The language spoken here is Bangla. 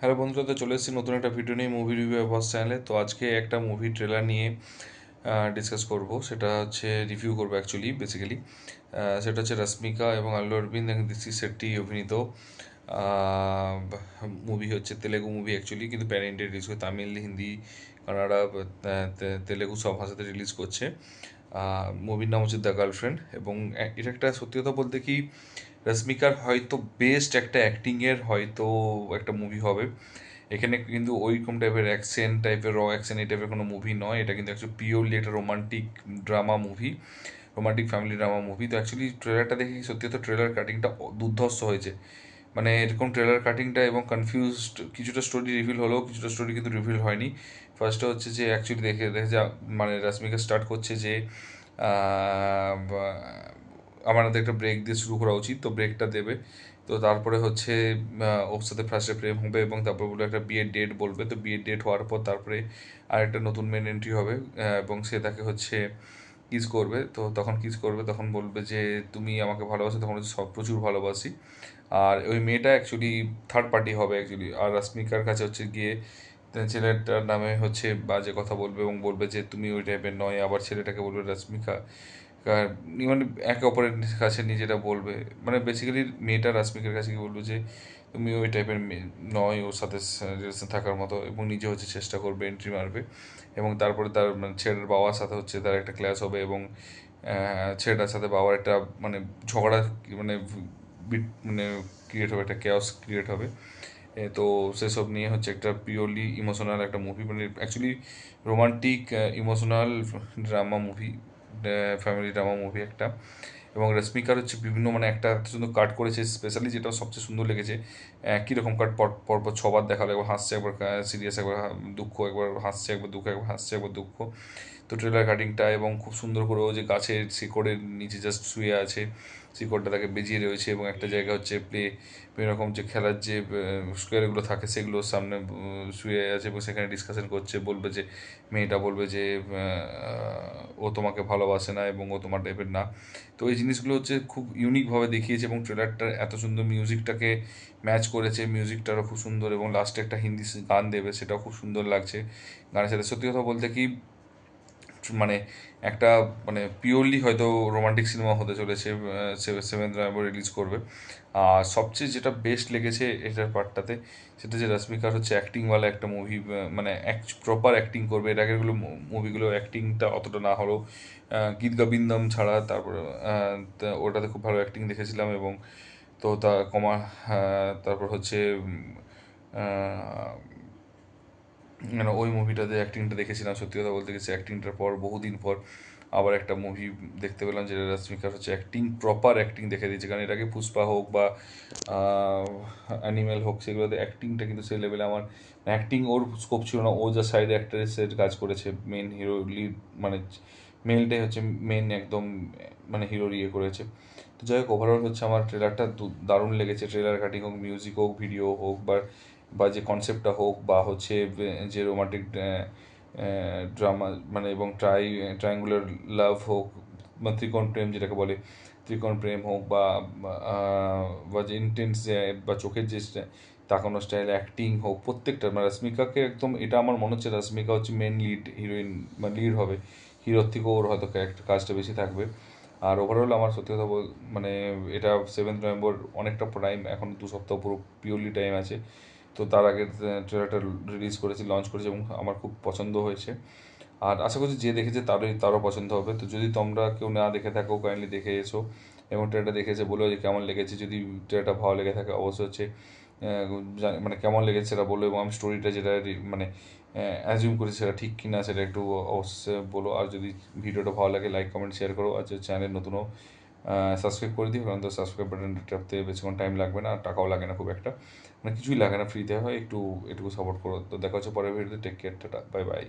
হ্যালো বন্ধুরা, তো চলে এসেছি নতুন একটা ভিডিও নিয়ে মুভি রিভিউ বস চ্যানেলে। তো আজকে একটা মুভি ট্রেলার নিয়ে ডিসকাস করব, সেটা হচ্ছে রিভিউ করবো অ্যাকচুয়ালি বেসিক্যালি। সেটা হচ্ছে রশ্মিকা এবং আল্লু অরবিন্দ এবং দীপ্তি শেট্টি অভিনীত মুভি হচ্ছে তেলেগু মুভি অ্যাকচুয়ালি, কিন্তু প্যান ইন্ডিয়া রিলিজ করে তামিল, হিন্দি, কানাডা, তেলেগু সব ভাষাতে রিলিজ করছে। মুভির নাম হচ্ছে দ্য গার্লফ্রেন্ড। এবং এটা একটা সত্যি কথা বলতে কি, রশ্মিকার হয়তো বেস্ট একটা অ্যাক্টিংয়ের হয়তো একটা মুভি হবে। এখানে কিন্তু ওইরকম টাইপের অ্যাকশন টাইপের র অ্যাকশন এই টাইপের কোনো মুভি নয়। এটা কিন্তু অ্যাকচুয়ালি পিওরলি একটা romantic drama movie, romantic family drama movie. তো অ্যাকচুয়ালি ট্রেলারটা দেখে সত্যি তো ট্রেলার কাটিংটা দুর্ধর্ষ হয়েছে। মানে এরকম ট্রেলার কাটিংটা এবং কনফিউজড, কিছুটা স্টোরি রিভিল হলেও কিছুটা স্টোরি কিন্তু রিভিল হয়নি। ফার্স্টে হচ্ছে যে অ্যাকচুয়ালি দেখে দেখে যা মানে রশ্মিকা স্টার্ট করছে যে আমার হাতে একটা ব্রেক দিয়ে শুরু করা উচিত, তো ব্রেকটা দেবে। তো তারপরে হচ্ছে ওর সাথে ফার্স্টে প্রেম হবে এবং তারপর বলে একটা বিয়ের ডেট বলবে। তো বিয়ের ডেট হওয়ার পর তারপরে আরেকটা নতুন মেন এন্ট্রি হবে, এবং সে তাকে হচ্ছে কিস করবে। তো তখন কিস করবে, তখন বলবে যে তুমি আমাকে ভালোবাসো, তখন হচ্ছে সব প্রচুর ভালোবাসি। আর ওই মেয়েটা অ্যাকচুয়ালি থার্ড পার্টি হবে অ্যাকচুয়ালি। আর রশ্মিকার কাছে হচ্ছে গিয়ে ছেলেটার নামে হচ্ছে বাজে কথা বলবে এবং বলবে যে তুমি ওই টাইপের নয়। আবার ছেলেটাকে বলবে রশ্মিকা মানে একে অপরের কাছে নিজেরা বলবে, মানে বেসিক্যালি মেয়েটা রাশ্মিকের কাছে কি বলবে যে তুমি ওই টাইপের নয় ওর সাথে রিলেশন থাকার মতো, এবং নিজে হচ্ছে চেষ্টা করবে, এন্ট্রি মারবে। এবং তারপরে তার মানে ছেলের বাবার সাথে হচ্ছে তার একটা ক্লাস হবে, এবং ছেলেটার সাথে বাবার একটা মানে ঝগড়া মানে মানে ক্রিয়েট হবে, একটা কেওস ক্রিয়েট হবে। তো সেসব নিয়ে হচ্ছে একটা পিওরলি ইমোশনাল একটা মুভি, মানে actually romantic emotional drama movie, family drama movie একটা। এবং রশ্মিকার হচ্ছে বিভিন্ন মানে একটা এত সুন্দর কাট করেছে, স্পেশালি যেটা সবচেয়ে সুন্দর লেগেছে, কীরকম কাট পরপর ছবার দেখালো, একবার হাসছে, একবার সিরিয়াস, একবার দুঃখ, একবার হাসছে, একবার দুঃখ, একবার হাসছে, একবার দুঃখ। তো ট্রেলার কাটিংটা এবং খুব সুন্দর করে ও যে গাছের শিকড়ের নিচে জাস্ট শুয়ে আছে, শিকড়টা তাকে বেজিয়ে রয়েছে, এবং একটা জায়গা হচ্ছে বিভিন্ন রকম যে খেলার যে স্কোয়ারগুলো থাকে সেগুলোর সামনে শুয়ে আছে, এবং সেখানে ডিসকাশন করছে। বলবে যে মেয়েটা বলবে যে ও তোমাকে ভালোবাসে না এবং ও তোমার টাইপের না। তো এই জিনিসগুলো হচ্ছে খুব ইউনিকভাবে দেখিয়েছে, এবং ট্রেলারটা এত সুন্দর মিউজিকটাকে ম্যাচ করেছে, মিউজিকটারও খুব সুন্দর, এবং লাস্টে একটা হিন্দি গান দেবে, সেটাও খুব সুন্দর লাগছে। গানের সাথে সত্যি কথা বলতে কি মানে একটা মানে পিওরলি হয়তো রোমান্টিক সিনেমা হতে চলেছে, 7th নভেম্বর রিলিজ করবে। আর সবচেয়ে যেটা বেস্ট লেগেছে এটার পার্টটাতে, সেটা যে রশ্মিকার হচ্ছে অ্যাক্টিংওয়ালা একটা মুভি, মানে প্রপার অ্যাক্টিং করবে। এর আগেরগুলো মুভিগুলো অ্যাক্টিংটা অতটা না হলেও গীত গোবিন্দম ছাড়া তারপর ওটাতে খুব ভালো অ্যাক্টিং দেখেছিলাম। এবং তো তা তারপর হচ্ছে মানে ওই মুভিটাতে অ্যাক্টিংটা দেখেছিলাম। সত্যি কথা বলতে গেছি, অ্যাক্টিংটার পর বহুদিন পর আবার একটা মুভি দেখতে পেলাম যেটা রশ্মিকার হচ্ছে অ্যাক্টিং, প্রপার অ্যাক্টিং দেখে দিয়েছে। কারণ এর আগে পুষ্পা হোক বা অ্যানিমেল হোক, সেগুলোতে অ্যাক্টিংটা কিন্তু সেই লেভেলে আমার অ্যাক্টিং ওর স্কোপ ছিল না। ও যা সাইড অ্যাক্ট্রেসের কাজ করেছে, মেন হিরো লিড মানে মেলটাই হচ্ছে মেন একদম মানে হিরোর ইয়ে করেছে। তো যাই হোক, ওভারঅল হচ্ছে আমার ট্রেলারটা দারুণ লেগেছে। ট্রেলার কাটিং হোক, মিউজিক হোক, ভিডিও হোক, বা যে কনসেপ্টটা হোক, বা হচ্ছে যে রোমান্টিক ড্রামা মানে এবং ট্রায়াঙ্গুলার লাভ হোক, বা ত্রিকোণ প্রেম যেটাকে বলে, ত্রিকোণ প্রেম হোক, বা যে ইন্টেন্স বা চোখের যে তাকানো স্টাইল, অ্যাক্টিং হোক, প্রত্যেকটা মানে রশ্মিকাকে একদম, এটা আমার মনে হচ্ছে রশ্মিকা হচ্ছে মেন লিড হিরোইন বা লিড হবে। হিরোর থেকেও ওর হয়তো কাজটা বেশি থাকবে। আর ওভারঅল আমার সত্যি কথা মানে এটা 7th নভেম্বর অনেকটা টাইম, এখন 2 সপ্তাহ পুরো পিওরলি টাইম আছে। তো তার আগে ট্রেলারটা রিলিজ করেছি, লঞ্চ করেছি, এবং আমার খুব পছন্দ হয়েছে। আর আশা করছি যে দেখেছে তারও পছন্দ হবে। তো যদি তোমরা কেউ না দেখে থাকো, কাইন্ডলি দেখে এসো, এবং ট্রেলারটা দেখেছে বলেও যে কেমন লেগেছে। যদি ট্রেলারটা ভালো লেগে থাকে অবশ্যই হচ্ছে মানে কেমন লেগেছে সেটা বলো, এবং আমি স্টোরিটা যেটা মানে অ্যাজিউম করেছি সেটা ঠিক কিনা সেটা একটু অবশ্যই বলো। আর যদি ভিডিওটা ভালো লাগে লাইক কমেন্ট শেয়ার করো। আর যে চ্যানেল নতুনও সাবস্ক্রাইব করে দিও, কারণ তো সাবস্ক্রাইব বাটনটা টাপতে বেশিক্ষণ টাইম লাগবে না, আর টাকাও লাগে না খুব একটা, মানে কিছুই লাগে না, ফ্রিতে হয়। একটু এটুকু সাপোর্ট করো। তো দেখা হচ্ছে পরের ভিডিওতে। Take care, tata, bye by.